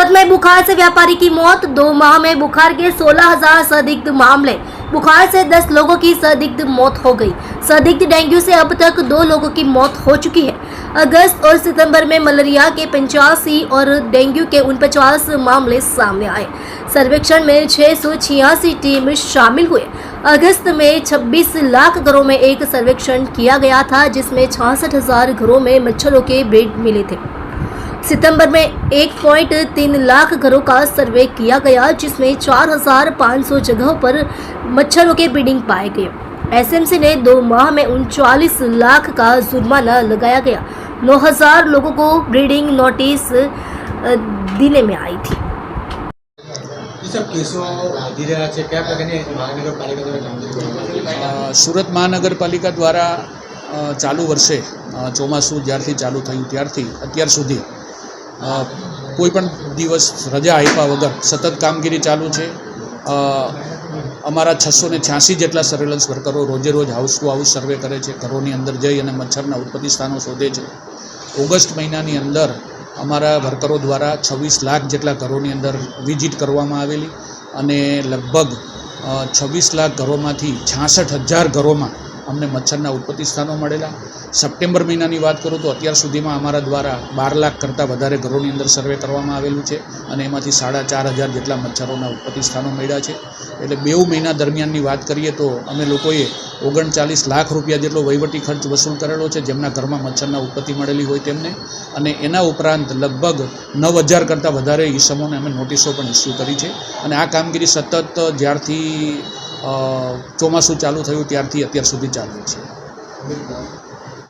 सूरत में बुखार से व्यापारी की मौत। 2 माह में बुखार के 16,000 संदिग्ध मामले। बुखार से 10 लोगों की संदिग्ध मौत हो गई। संदिग्ध डेंगू से अब तक 2 लोगों की मौत हो चुकी है। अगस्त और सितंबर में मलेरिया के 85 और डेंगू के 49 मामले सामने आए। सर्वेक्षण में 686 टीम शामिल हुए। अगस्त में 26 लाख घरों में एक सर्वेक्षण किया गया था, जिसमें 66,000 घरों में मच्छरों के बेड मिले थे। सितंबर में 1.3 लाख घरों का सर्वे किया गया, जिसमें 4,500 जगहों पर मच्छरों के ब्रीडिंग पाए गए। एसएमसी ने 2 माह में 39 लाख का जुर्माना लगाया गया। 9,000 लोगों को ब्रीडिंग नोटिस देने में आई थी। सूरत महानगरपालिका द्वारा चालू वर्षे ચોમાસું જ્યારથી ચાલુ થયું ત્યારથી અત્યાર સુધી કોઈપણ દિવસ રજા આપ્યા વગર સતત કામગીરી ચાલુ છે। અમારા 686 જેટલા સર્વેલન્સ વર્કરો રોજે રોજ હાઉસ ટુ હાઉસ સર્વે કરે છે, ઘરોની અંદર જઈ અને મચ્છરના ઉત્પત્તિ સ્થાનો શોધે છે। ઓગસ્ટ મહિનાની અંદર અમારા વર્કરો દ્વારા 26 લાખ જેટલા ઘરોની અંદર વિઝિટ કરવામાં આવેલી અને લગભગ 26 લાખ ઘરોમાંથી 66,000 ઘરોમાં અમને મચ્છરના ઉત્પત્તિ સ્થાનો મળેલા। સપ્ટેમ્બર મહિનાની વાત કરું તો અત્યાર સુધીમાં અમારા દ્વારા 12 લાખ કરતાં વધારે ઘરોની અંદર સર્વે કરવામાં આવેલું છે અને એમાંથી 4,500 જેટલા મચ્છરોના ઉત્પત્તિ સ્થાનો મળ્યા છે। એટલે 2 મહિના દરમિયાનની વાત કરીએ તો અમે લોકોએ 39 લાખ રૂપિયા જેટલો વહીવટી ખર્ચ વસૂલ કરેલો છે, જેમના ઘરમાં મચ્છરના ઉત્પત્તિ મળેલી હોય તેમને, અને એના ઉપરાંત લગભગ 9,000 કરતાં વધારે ઈસમોને અમે નોટિસો પણ ઇસ્યુ કરી છે। અને આ કામગીરી સતત જ્યારથી ચોમાસું ચાલુ થયું ત્યારથી અત્યાર સુધી ચાલુ છે।